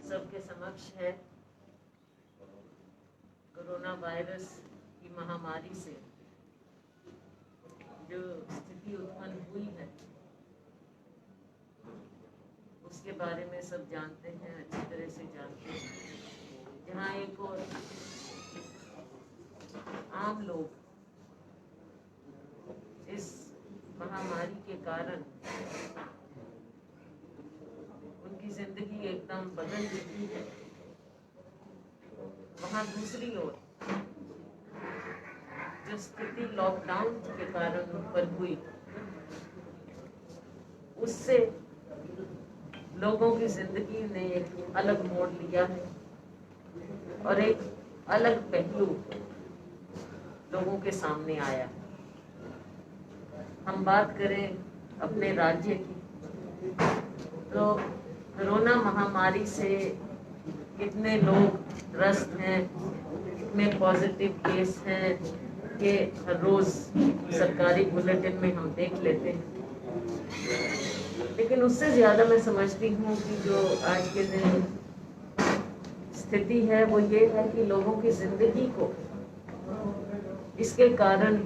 सबके समक्ष है कोरोना वायरस की महामारी से जो स्थिति उत्पन्न हुई है उसके बारे में सब जानते हैं, अच्छी तरह से जानते हैं। जहाँ एक और आम लोग इस महामारी के कारण उनकी जिंदगी एकदम बदल चुकी है, वहाँ दूसरी ओर जो स्थिति लॉकडाउन के कारण उत्पन्न हुई उससे लोगों की जिंदगी ने एक अलग मोड़ लिया है और एक अलग पहलू लोगों के सामने आया है। हम बात करें अपने राज्य की तो कोरोना महामारी से कितने लोग ग्रस्त हैं, कितने पॉजिटिव केस हैं कि हर रोज सरकारी बुलेटिन में हम देख लेते हैं। लेकिन उससे ज्यादा मैं समझती हूँ कि जो आज के दिन स्थिति है वो ये है कि लोगों की जिंदगी को इसके कारण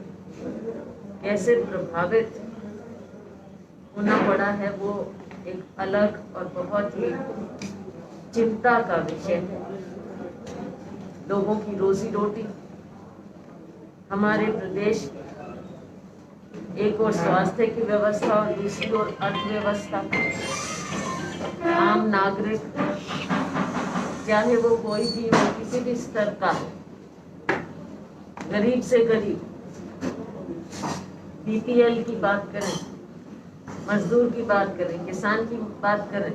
कैसे प्रभावित होना पड़ा है वो एक अलग और बहुत ही चिंता का विषय है। लोगों की रोजी रोटी, हमारे प्रदेश एक और स्वास्थ्य की व्यवस्था और दूसरी ओर अर्थव्यवस्था, आम नागरिक चाहे वो कोई भी हो, किसी भी स्तर का, गरीब से गरीब, बीपीएल की बात करें, मजदूर की बात करें, किसान की बात करें,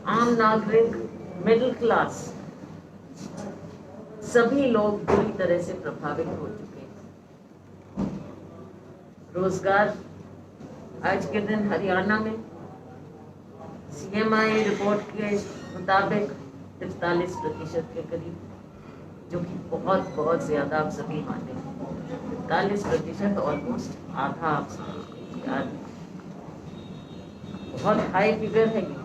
आम नागरिक, मिडिल क्लास, सभी लोग बुरी तरह से प्रभावित हो चुके हैं। रोजगार आज के दिन हरियाणा में सीएमआई रिपोर्ट के मुताबिक 43% के करीब, जो कि बहुत ज्यादा आप सभी माने। 43% ऑलमोस्ट आधा, आप सभी बहुत हाई फिगर है ये।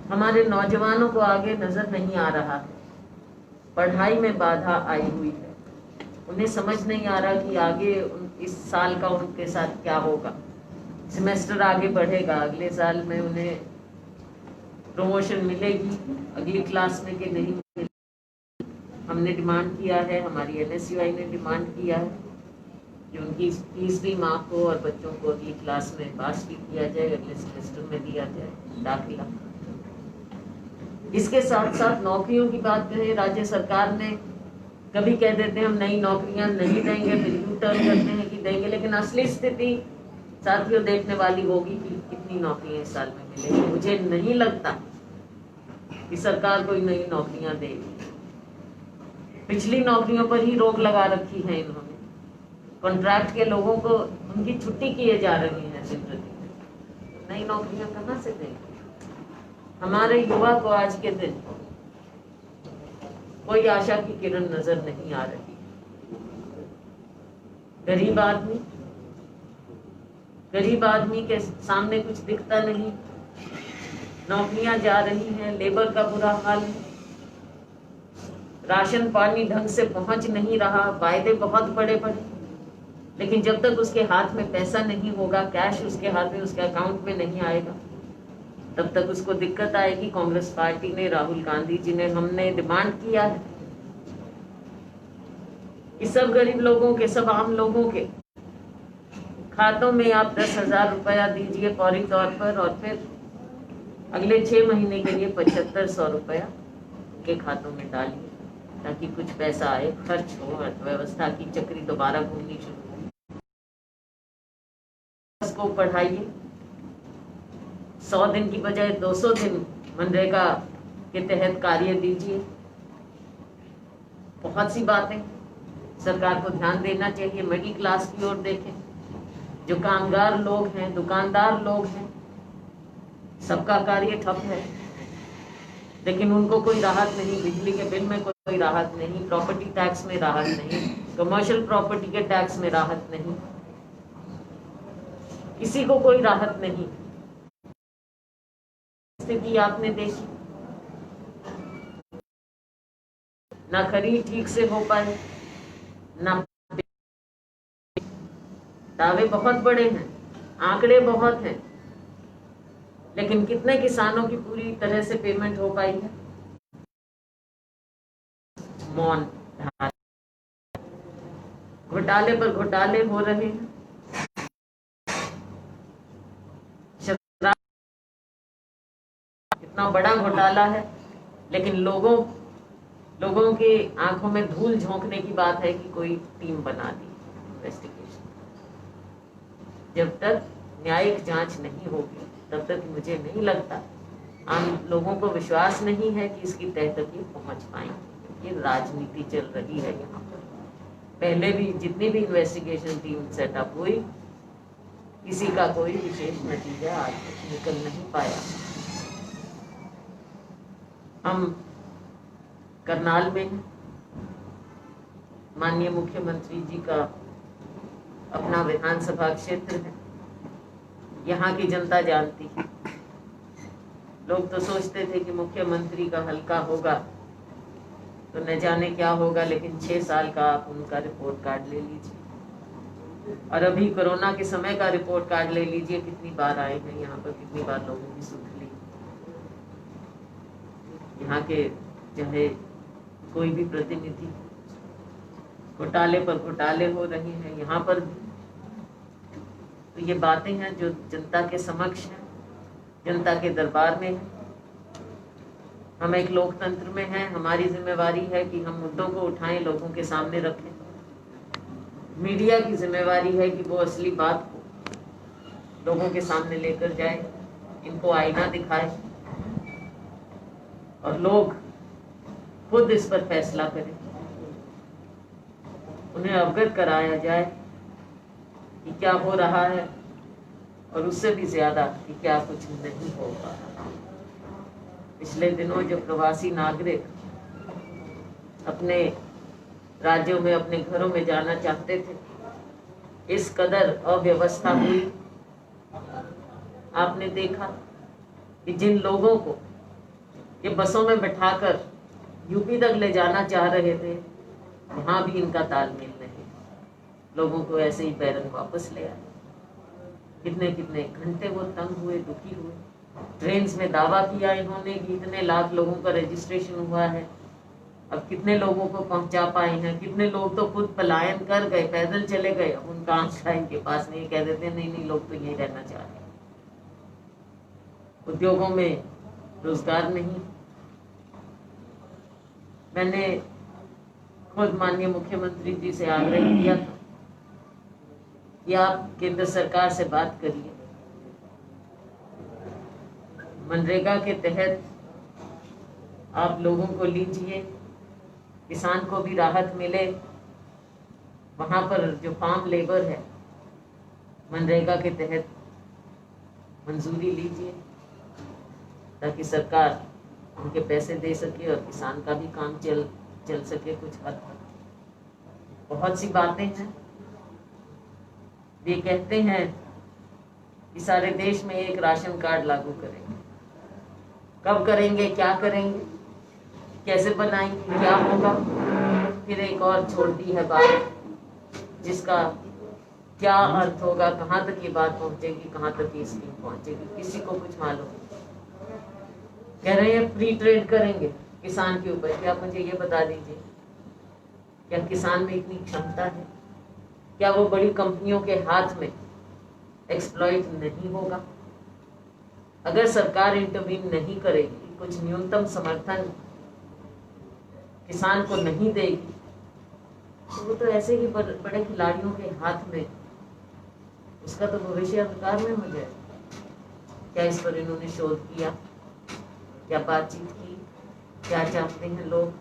हमारे नौजवानों को आगे नजर नहीं आ रहा, पढ़ाई में बाधा आई हुई है, उन्हें समझ नहीं आ रहा कि आगे इस साल का उनके साथ क्या होगा। सेमेस्टर आगे बढ़ेगा, अगले साल में उन्हें प्रमोशन मिलेगी अगली क्लास में कि नहीं मिलेगी। हमने डिमांड किया है, हमारी एनएसयूआई ने डिमांड किया है कि उनकी फीस भी माफ हो और बच्चों को अगली क्लास में पास भी किया जाए, अगले सेमेस्टर में दिया जाए दाखिला। इसके साथ साथ नौकरियों की बात करें, राज्य सरकार ने कभी कह देते हैं हम नई नौकरियां नहीं देंगे, फिर यू टर्न करते हैं कि देंगे, लेकिन असली स्थिति साथियों देखने वाली होगी कि कितनी नौकरियां इस साल में मिलेंगी। मुझे नहीं लगता कि सरकार कोई नई नौकरियां देगी। पिछली नौकरियों पर ही रोक लगा रखी है इन्होंने, कॉन्ट्रैक्ट के लोगों को उनकी छुट्टी किए जा रही है दिन प्रतिदिन, नई नौकरियां कहाँ से देंगे। हमारे युवा को आज के दिन कोई आशा की किरण नजर नहीं आ रही। गरीब आदमी के सामने कुछ दिखता नहीं, नौकरियां जा रही हैं, लेबर का बुरा हाल है, राशन पानी ढंग से पहुंच नहीं रहा, वायदे बहुत बड़े बड़े, लेकिन जब तक उसके हाथ में पैसा नहीं होगा, कैश उसके हाथ में, उसके अकाउंट में नहीं आएगा, तब तक उसको दिक्कत आएगी। कांग्रेस पार्टी ने, राहुल गांधी जी ने, हमने डिमांड किया है कि सब गरीब लोगों के, सब आम लोगों के खातों में आप 10,000 रुपया दीजिए फौरी तौर पर, और फिर अगले 6 महीने के लिए 7500 रुपया के खातों में डालिए, ताकि कुछ पैसा आए, खर्च हो, अर्थव्यवस्था की चक्री दोबारा घूमनी शुरू हो। उसको पढ़ाइए, 100 दिन की बजाय 200 दिन मनरेगा के तहत कार्य दीजिए। बहुत सी बातें सरकार को ध्यान देना चाहिए। मिडिल क्लास की ओर देखें, जो कामगार लोग हैं, दुकानदार लोग हैं, सबका कार्य ठप है, लेकिन उनको कोई राहत नहीं, बिजली के बिल में कोई राहत नहीं, प्रॉपर्टी टैक्स में राहत नहीं, कमर्शियल प्रॉपर्टी के टैक्स में राहत नहीं, किसी को कोई राहत नहीं। स्थिति आपने देखी, ना खरीद ठीक से हो पाए, ना दावे बहुत बड़े हैं, आंकड़े बहुत हैं, लेकिन कितने किसानों की पूरी तरह से पेमेंट हो पाई है? मौन धारण। घोटाले पर घोटाले हो रहे हैं। इतना बड़ा घोटाला है, लेकिन लोगों के आंखों में धूल झोंकने की बात है कि कोई टीम बना दी इन्वेस्टिगेशन। जब तक न्यायिक जांच नहीं होगी तब तक मुझे नहीं लगता, आम लोगों को विश्वास नहीं है कि इसकी तह तक ये पहुंच पाएंगे। ये राजनीति चल रही है यहाँ पर। पहले भी जितनी भी इन्वेस्टिगेशन टीम सेटअप हुई, किसी का कोई विशेष नतीजा आज तक निकल नहीं पाया। हम करनाल में हैं, माननीय मुख्यमंत्री जी का अपना विधानसभा क्षेत्र है, यहाँ की जनता जानती है। लोग तो सोचते थे कि मुख्यमंत्री का हल्का होगा तो न जाने क्या होगा, लेकिन 6 साल का आप उनका रिपोर्ट कार्ड ले लीजिए, और अभी कोरोना के समय का रिपोर्ट कार्ड ले लीजिए, कितनी बार आए हैं यहाँ पर, कितनी बार लोगों की सुध ली। यहाँ के चाहे कोई भी प्रतिनिधि, घोटाले पर घोटाले हो रहे हैं यहाँ पर भी। तो ये बातें हैं जो जनता के समक्ष हैं, जनता के दरबार में है। हम एक लोकतंत्र में हैं, हमारी जिम्मेवारी है कि हम मुद्दों को उठाएं, लोगों के सामने रखें। मीडिया की जिम्मेवारी है कि वो असली बात को लोगों के सामने लेकर जाए, इनको आईना दिखाए और लोग खुद इस पर फैसला करें। उन्हें अवगत कराया जाए कि क्या हो रहा है, और उससे भी ज्यादा कि क्या कुछ नहीं हो पा रहा। पिछले दिनों जो प्रवासी नागरिक अपने राज्यों में, अपने घरों में जाना चाहते थे, इस कदर अव्यवस्था हुई। आपने देखा कि जिन लोगों को ये बसों में बिठाकर यूपी तक ले जाना चाह रहे थे, वहां भी इनका तालमेल नहीं, लोगों को ऐसे ही बैरन वापस ले आए। कितने कितने घंटे वो तंग हुए, दुखी हुए। ट्रेन में दावा किया इन्होंने कि इतने लाख लोगों का रजिस्ट्रेशन हुआ है, अब कितने लोगों को पहुंचा पाए हैं। कितने लोग तो खुद पलायन कर गए, पैदल चले गए, अब उनका आंसरा इनके पास नहीं, कह देते नहीं लोग तो यहीं रहना चाह रहे हैं। उद्योगों में रोजगार नहीं। मैंने खुद माननीय मुख्यमंत्री जी से आग्रह किया था कि आप केंद्र सरकार से बात करिए, मनरेगा के तहत आप लोगों को लीजिए, किसान को भी राहत मिले। वहां पर जो फार्म लेबर है, मनरेगा के तहत मंजूरी लीजिए, ताकि सरकार उनके पैसे दे सके और किसान का भी काम चल सके कुछ हद तक। बहुत सी बातें हैं। वे कहते हैं कि सारे देश में एक राशन कार्ड लागू करेंगे। कब करेंगे, क्या करेंगे, कैसे बनाएंगे, क्या होगा। फिर एक और छोड़ दी है बात जिसका क्या अर्थ होगा, कहाँ तक ये बात पहुंचेगी, कहाँ तक ये स्कीम पहुंचेगी, किसी को कुछ मालूम नहीं। कह रहे हैं फ्री ट्रेड करेंगे किसान के ऊपर। क्या मुझे ये बता दीजिए, क्या किसान में इतनी क्षमता है? क्या वो बड़ी कंपनियों के हाथ में एक्सप्लॉइट नहीं होगा? अगर सरकार इंटरवीन नहीं करेगी, कुछ न्यूनतम समर्थन किसान को नहीं देगी, तो वो तो ऐसे ही बड़े खिलाड़ियों के हाथ में, उसका तो भविष्य अंधकार में हो जाए। क्या इस पर इन्होंने शोध किया, क्या बातचीत की, क्या चाहते हैं लोग,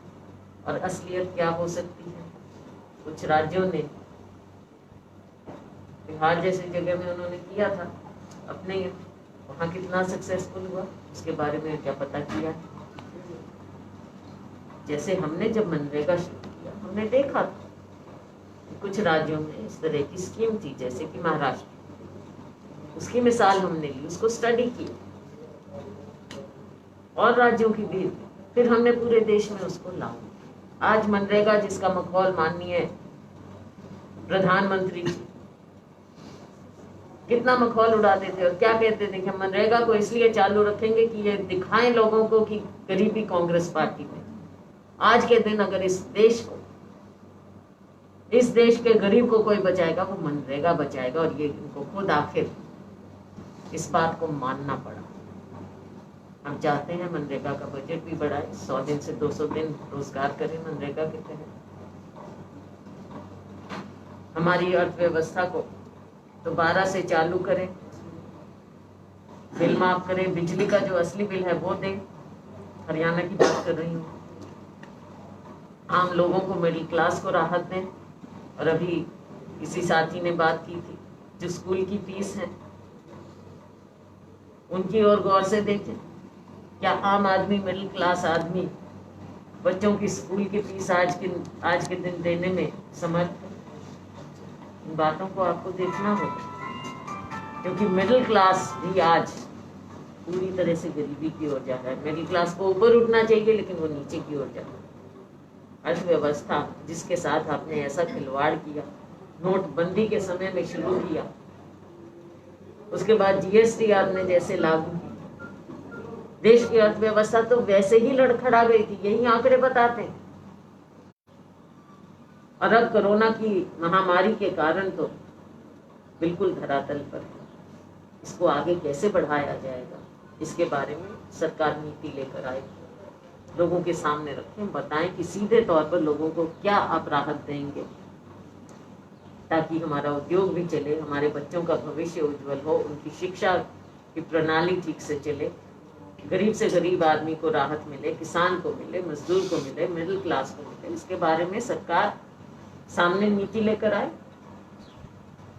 और असलियत क्या हो सकती है? कुछ राज्यों ने, बिहार जैसी जगह में उन्होंने किया था अपने, वहाँ कितना सक्सेसफुल हुआ उसके बारे में क्या पता किया? जैसे हमने जब मनरेगा शुरू किया, हमने देखा था कि कुछ राज्यों में इस तरह की स्कीम थी, जैसे कि महाराष्ट्र। उसकी मिसाल हमने ली, उसको स्टडी किया। और राज्यों की भी, फिर हमने पूरे देश में उसको लागू। आज मनरेगा जिसका मखौल माननीय प्रधानमंत्री जी कितना मखौल उड़ाते थे और क्या कहते थे कि हम मनरेगा को इसलिए चालू रखेंगे कि ये दिखाएं लोगों को कि गरीबी कांग्रेस पार्टी में। आज के दिन अगर इस देश के गरीब को कोई बचाएगा वो मनरेगा बचाएगा, और ये इनको खुद आखिर इस बात को मानना पड़ा। हम चाहते हैं मनरेगा का बजट भी बढ़ाए, 100 दिन से 200 दिन रोजगार करें मनरेगा के तहत। हमारी अर्थव्यवस्था को दोबारा से चालू करें, बिल माफ करें, बिजली का जो असली बिल है वो दें। हरियाणा की बात कर रही हूँ। आम लोगों को, मिडिल क्लास को राहत दें। और अभी किसी साथी ने बात की थी, जो स्कूल की फीस है उनकी ओर गौर से देखें। क्या आम आदमी, मिडिल क्लास आदमी बच्चों की स्कूल की फीस आज के दिन देने में समर्थ है? इन बातों को आपको देखना होगा, क्योंकि मिडिल क्लास भी आज पूरी तरह से गरीबी की ओर जा रहा है। मिडिल क्लास को ऊपर उठना चाहिए लेकिन वो नीचे की ओर जा रहा है। अर्थव्यवस्था जिसके साथ आपने ऐसा खिलवाड़ किया, नोटबंदी के समय में शुरू किया, उसके बाद जीएसटी आपने जैसे लागू की, देश की अर्थव्यवस्था तो वैसे ही लड़खड़ा गई थी, यही आंकड़े बताते हैं। और अब कोरोना की महामारी के कारण तो बिल्कुल धरातल पर है। इसको आगे कैसे बढ़ाया जाएगा, इसके बारे में सरकार नीति लेकर आए, लोगों के सामने रखें, बताएं कि सीधे तौर पर लोगों को क्या आप राहत देंगे, ताकि हमारा उद्योग भी चले, हमारे बच्चों का भविष्य उज्जवल हो, उनकी शिक्षा की प्रणाली ठीक से चले, गरीब से गरीब आदमी को राहत मिले, किसान को मिले, मजदूर को मिले, मिडिल क्लास को मिले। इसके बारे में सरकार सामने नीति लेकर आए।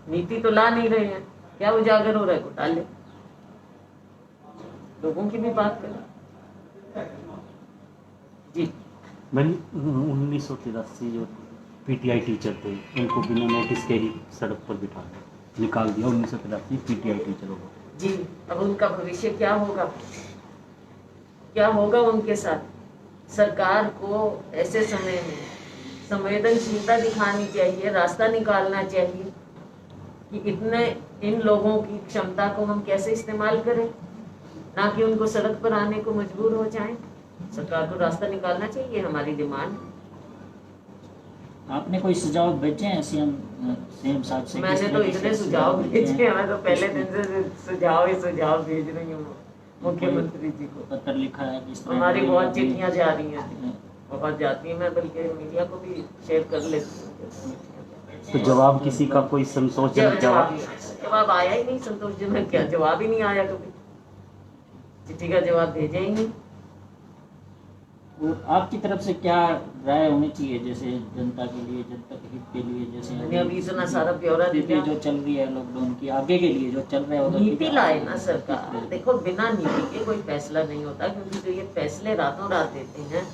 नीति तो ला नहीं रहे हैं, क्या उजागर हो रहा है? घोटाले। लोगों की भी बात करें जी। मैंने 1983 जो पीटीआई टीचर थे उनको बिना नोटिस के ही सड़क पर बिठा निकाल दिया। 1983 पीटीआई टीचरों को जी। अब उनका भविष्य क्या होगा, क्या होगा उनके साथ? सरकार को ऐसे समय में संवेदनशीलता दिखानी चाहिए, रास्ता निकालना चाहिए कि इन लोगों की क्षमता को हम कैसे इस्तेमाल करें, ना कि उनको सड़क पर आने को मजबूर हो जाएं। सरकार को रास्ता निकालना चाहिए, हमारी डिमांड। आपने कोई सुझाव भेजे हैं सीएम साहब से? मैंने तो इतने सुझाव भेजे हैं, मैं तो पहले दिन से सुझाव भेज रही हूँ मुख्यमंत्री जी को। पत्र लिखा है, हमारी बहुत चिट्ठियाँ जा रही हैं, बहुत जाती हैं, मैं बल्कि मीडिया को भी शेयर कर लेती हूँ। तो जवाब किसी का कोई संतोषजनक जवाब आया ही नहीं। संतोषजनक क्या, जवाब ही नहीं आया कभी। चिट्ठी का जवाब भेजा ही नहीं। वो आपकी तरफ से क्या राय होनी चाहिए, जैसे जनता के लिए, जनता के हित के लिए? जैसे मैंने अभी इतना सारा ब्यौरा दिया जो चल रही है लॉकडाउन की, आगे के लिए जो चल रहा है नीति लाए ना सरकार। देखो, बिना नीति के कोई फैसला नहीं होता, क्योंकि जो ये फैसले रातों रात देते हैं,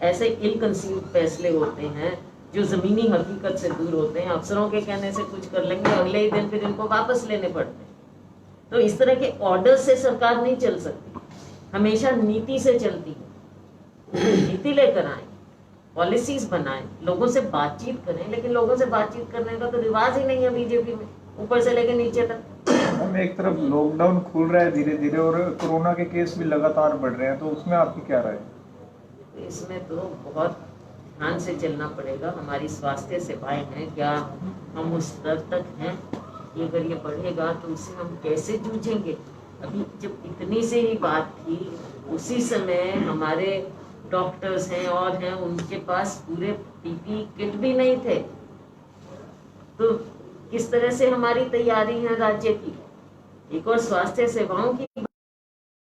ऐसे इल कंसीव्ड फैसले होते हैं जो जमीनी हकीकत से दूर होते हैं। अफसरों के कहने से कुछ कर लेंगे, अगले ही दिन फिर इनको वापस लेने पड़ते हैं। तो इस तरह के ऑर्डर से सरकार नहीं चल सकती, हमेशा नीति से चलती है। नीति लेकर आए, पॉलिसीज बनाएं, लोगों से बातचीत करें। लेकिन लोगों से बातचीत करने का तो रिवाज ही नहीं है बीजेपी में, ऊपर से लेकर नीचे तक। हम एक तरफ लॉकडाउन खुल रहा है धीरे धीरे और कोरोना के केस भी लगातार बढ़ रहे हैं, तो उसमें आपकी क्या राय है? इसमें तो बहुत ध्यान से चलना पड़ेगा। हमारी स्वास्थ्य सेवाएं हैं, क्या हम उस स्तर तक हैं कि अगर ये बढ़ेगा तो उससे हम कैसे जूझेंगे? अभी जब इतनी से ही बात थी, उसी समय हमारे डॉक्टर्स हैं और हैं, उनके पास पूरे पीपी किट भी नहीं थे। तो किस तरह से हमारी तैयारी है राज्य की? एक और स्वास्थ्य सेवाओं की,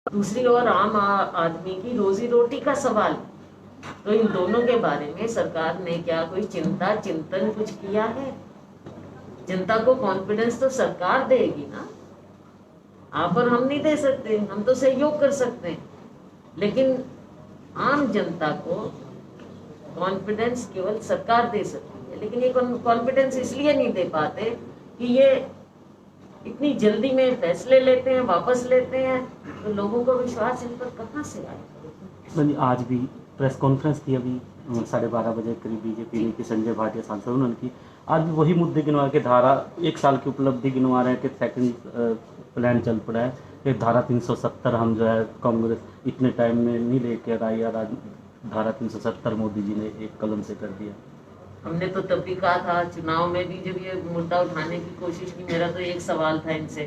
दूसरी ओर आम आदमी की रोजी रोटी का सवाल। तो इन दोनों के बारे में सरकार ने क्या कोई चिंतन कुछ किया है? जनता को कॉन्फिडेंस तो सरकार देगी ना, आप और हम नहीं दे सकते। हम तो सहयोग कर सकते हैं, लेकिन आम जनता को कॉन्फिडेंस केवल सरकार दे सकती है। लेकिन ये कॉन्फिडेंस इसलिए नहीं दे पाते कि ये इतनी जल्दी में फैसले लेते हैं, वापस लेते हैं, तो लोगों को विश्वास इन पर कहाँ से आएगा? मैंने आज भी प्रेस कॉन्फ्रेंस थी अभी 12:30 बजे करीब बीजेपी की संजय भाटिया सांसद उन्होंने की। आज भी वही मुद्दे गिनवा के धारा 1 साल की उपलब्धि गिनवा रहे हैं कि सेकंड प्लान चल पड़ा है कि धारा 370 हम जो है कांग्रेस इतने टाइम में नहीं लेकर आई और आज धारा 370 मोदी जी ने एक कलम से कर दिया। हमने तो तब भी कहा था, चुनाव में भी जब ये मुद्दा उठाने की कोशिश की, मेरा तो एक सवाल था इनसे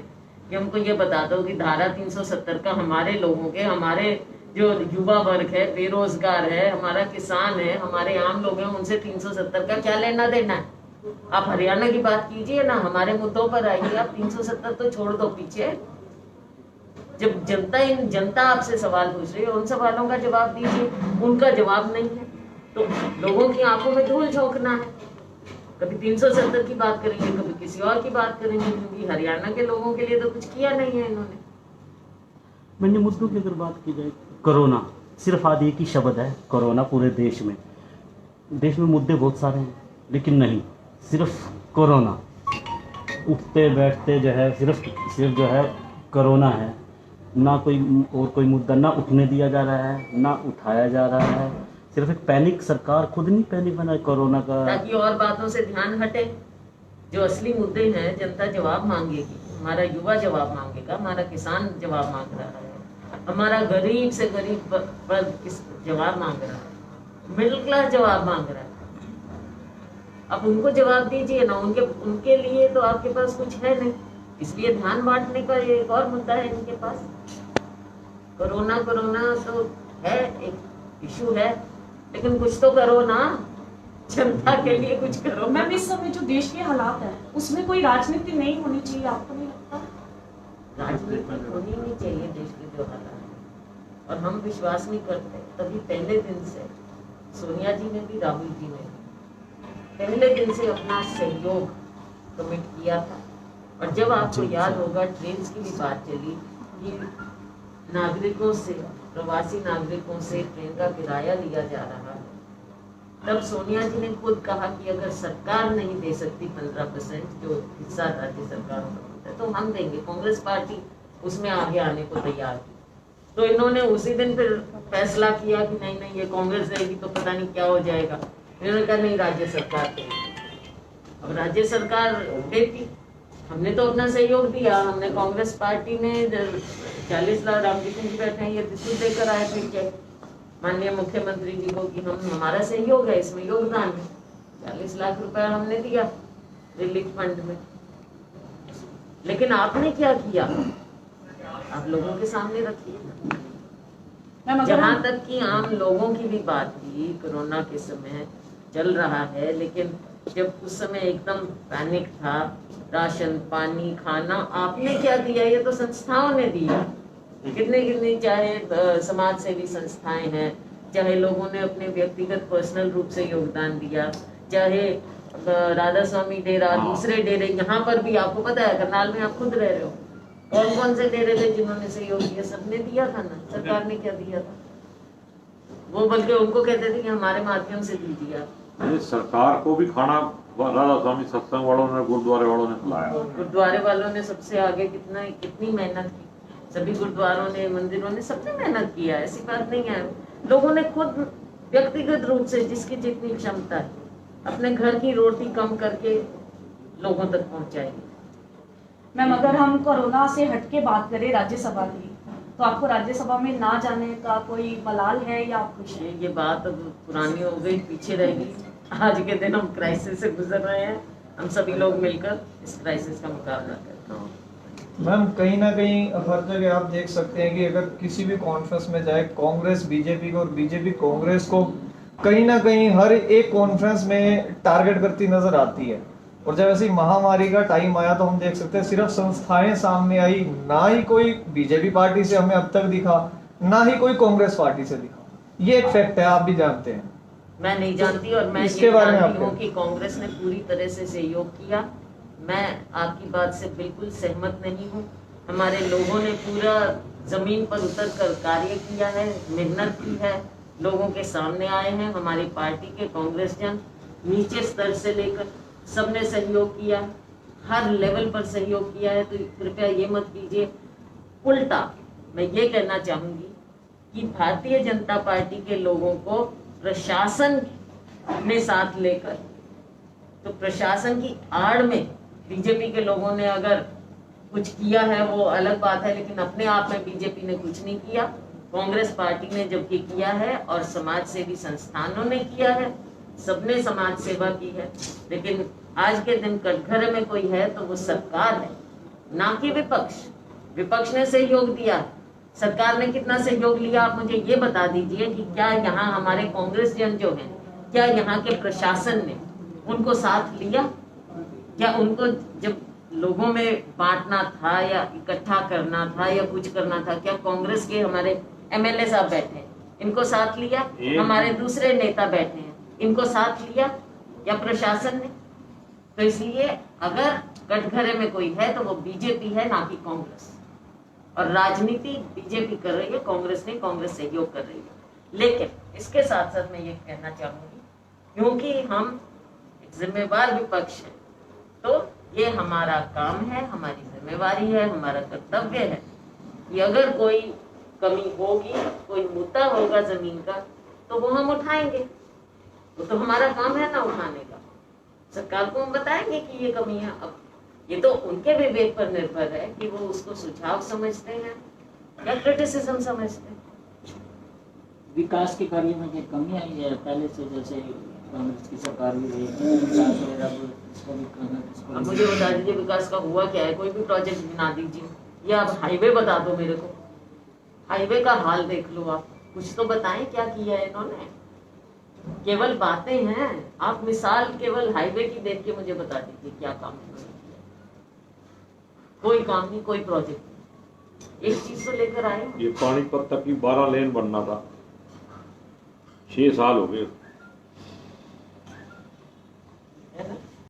कि हमको ये बता दो कि धारा 370 का हमारे लोगों के, हमारे जो युवा वर्ग है, बेरोजगार है, हमारा किसान है, हमारे आम लोग हैं, उनसे 370 का क्या लेना देना है? आप हरियाणा की बात कीजिए ना, हमारे मुद्दों पर आइए। आप 370 तो छोड़ दो पीछे। जब जनता आपसे सवाल पूछ रही है, उन सवालों का जवाब दीजिए। उनका जवाब नहीं है तो लोगों की आंखों में धूल झोंकना है। कभी 370 की बात करेंगे, कभी किसी और की बात करेंगे, क्योंकि हरियाणा के लोगों के लिए तो कुछ किया नहीं है इन्होंने। मैंने मुद्दों की अगर बात की जाए, कोरोना सिर्फ आज एक ही शब्द है, कोरोना पूरे देश में मुद्दे बहुत सारे हैं, लेकिन नहीं, सिर्फ कोरोना उठते बैठते जो है सिर्फ जो है कोरोना है। ना कोई और कोई मुद्दा ना उठने दिया जा रहा है, ना उठाया जा रहा है। सिर्फ एक पैनिक, सरकार खुद नहीं पैनिक बना कोरोना का, ताकि और बातों से ध्यान हटे। जो असली मुद्दे हैं जनता जवाब मांगेगी, हमारा युवा जवाब मांगेगा, हमारा किसान जवाब मांग रहा है, हमारा गरीब से गरीब वर्ग जवाब मांग रहा है, मिडिल क्लास जवाब मांग रहा है। अब उनको जवाब दीजिए ना। उनके लिए तो आपके पास कुछ है नहीं, इसलिए ध्यान बांटने का ये एक और मुद्दा है इनके पास। कोरोना तो है, एक इशू है, लेकिन कुछ तो करो ना, जनता के लिए कुछ करो। मैम, इस समय जो देश के हालात है उसमें कोई राजनीति नहीं होनी चाहिए, आपको नहीं लगता? राजनीति होनी नहीं चाहिए देश के जो हालात है, और हम विश्वास नहीं करते। तभी पहले दिन से सोनिया जी ने भी, राहुल जी ने पहले दिन से अपना सहयोग कमिट किया था। और जब आपको याद होगा, ट्रेन की भी बात चली कि नागरिकों से, प्रवासी नागरिकों से ट्रेन का किराया लिया जा रहा है, तब सोनिया जी ने खुद कहा कि अगर सरकार नहीं दे सकती 15% जो हिस्सा राज्य सरकार का है, तो हम देंगे। कांग्रेस पार्टी उसमें आगे आने को तैयार थी। तो इन्होंने उसी दिन फिर फैसला किया कि नहीं नहीं, ये कांग्रेस देगी तो पता नहीं क्या हो जाएगा। इन्होंने कहा नहीं, राज्य सरकार देगी। अब राज्य सरकार देती, हमने तो अपना सहयोग दिया। हमने कांग्रेस पार्टी में 40 लाख, रामकृष्ण जी बैठे हैं, ये रिश्वत देकर आए थे चेक माननीय मुख्यमंत्री जी को कि हमारा सहयोग है, इसमें योगदान है। 40 लाख रुपया हमने दिया रिलीफ फंड में। लेकिन आपने क्या किया, आप लोगों के सामने रखिए। जहाँ तक कि आम लोगों की भी बात थी, कोरोना के समय चल रहा है, लेकिन जब उस समय एकदम पैनिक था, राशन पानी खाना आपने क्या दिया? ये तो संस्थाओं ने दिया। कितने चाहे समाज सेवी संस्थाएं हैं, चाहे लोगों ने अपने व्यक्तिगत पर्सनल रूप से योगदान दिया, चाहे राधा स्वामी डेरा, दूसरे डेरे, यहाँ पर भी आपको पता है करनाल में आप खुद रह रहे हो, कौन कौन से डेरे थे जिन्होंने सहयोग दिया? सबने दिया था ना। सरकार ने क्या दिया था? वो बल्कि उनको कहते थे कि हमारे माध्यम से दीजिए। सरकार को भी खाना राधा स्वामी सत्संग वालों ने, गुरुद्वारे वालों ने खिलाया। गुरुद्वारे वालों ने सबसे आगे कितनी मेहनत की। सभी गुरुद्वारों ने, मंदिरों ने, सबने मेहनत किया, ऐसी बात नहीं है। लोगों ने खुद व्यक्तिगत रूप से जिसकी जितनी क्षमता है अपने घर की रोटी कम करके लोगों तक पहुंचाई। मैम, अगर हम कोरोना से हटके बात करें राज्यसभा की, तो आपको राज्यसभा में ना जाने का कोई मलाल है या आप खुश हैं? ये बात अब पुरानी हो गई, पीछे रहेगी। आज के दिन हम क्राइसिस से गुजर रहे हैं, हम सभी लोग मिलकर इस क्राइसिस का मुकाबला करते हैं। मैम, कहीं ना कहीं हर जगह आप देख सकते हैं कि अगर किसी भी कॉन्फ्रेंस में जाए, कांग्रेस बीजेपी को और बीजेपी कांग्रेस को कहीं ना कहीं हर एक कॉन्फ्रेंस में टारगेट करती नजर आती है। और जब ऐसी महामारी का टाइम आया तो हम देख सकते हैं सिर्फ संस्थाएं सामने आई, ना ही कोई बीजेपी पार्टी से हमें अब तक दिखा, ना ही कोई कांग्रेस पार्टी से दिखा। ये एक फैक्ट है, आप भी जानते हैं। मैं नहीं जानती, और मैं इसके ये बारे में जानती हूँ कि कांग्रेस ने पूरी तरह से सहयोग किया। मैं आपकी बात से बिल्कुल सहमत नहीं हूँ। हमारे लोगों ने पूरा जमीन पर उतर कर कार्य किया है, मेहनत की है, लोगों के सामने आए हैं। हमारी पार्टी के कांग्रेस जन नीचे स्तर से लेकर सबने सहयोग किया। हर लेवल पर सहयोग किया है, तो कृपया ये मत कीजिए। उल्टा मैं ये कहना चाहूंगी कि भारतीय जनता पार्टी के लोगों को प्रशासन ने साथ लेकर, तो प्रशासन की आड़ में बीजेपी के लोगों ने अगर कुछ किया है वो अलग बात है, लेकिन अपने आप में बीजेपी ने कुछ नहीं किया। कांग्रेस पार्टी ने जबकि किया है और समाज सेवी संस्थानों ने किया है, सबने समाज सेवा की है। लेकिन आज के दिन कटघरे में कोई है तो वो सरकार है, ना कि विपक्ष। विपक्ष ने सहयोग दिया, सरकार ने कितना सहयोग लिया आप मुझे ये बता दीजिए कि क्या यहाँ हमारे कांग्रेस जन जो हैं, क्या यहाँ के प्रशासन ने उनको साथ लिया? क्या उनको जब लोगों में बांटना था या इकट्ठा करना था या कुछ करना था, क्या कांग्रेस के हमारे एमएलए साहब बैठे हैं, इनको साथ लिया? हमारे दूसरे नेता बैठे हैं, इनको साथ लिया या प्रशासन ने? तो इसलिए अगर कटघरे में कोई है तो वो बीजेपी है, ना कि कांग्रेस। और राजनीति बीजेपी कर रही है, कांग्रेस नहीं, कांग्रेस सहयोग कर रही है। लेकिन इसके साथ साथ मैं ये कहना चाहूंगी, क्योंकि हम एक जिम्मेवार विपक्ष है, तो ये हमारा काम है, हमारी जिम्मेवारी है, हमारा कर्तव्य है कि अगर कोई कमी होगी, कोई मुद्दा होगा जमीन का, तो वो हम उठाएंगे। वो तो हमारा काम है ना उठाने का। सरकार को हम बताएंगे कि ये कमी है। अब ये तो उनके विवेक पर निर्भर है कि वो उसको सुझाव समझते हैं या क्रिटिसिज्म समझते हैं। विकास के कार्य में क्या कमी आई है पहले से? जैसे कांग्रेस की सरकार भी रही है, विकास वगैरह इसको भी करना। अब मुझे बता दीजिए विकास का हुआ क्या है? कोई भी प्रोजेक्ट बना दीजिए, या आप हाईवे बता दो मेरे को, हाईवे का हाल देख लो आप, कुछ तो बताएं क्या किया है इन्होंने। केवल बातें हैं, आप मिसाल केवल हाईवे की देख के मुझे बता दीजिए क्या काम है। कोई काम नहीं, कोई प्रोजेक्ट नहीं, एक चीज तो लेकर आए। ये पानीपत तक की 12 लेन बनना था, 6 साल हो गए।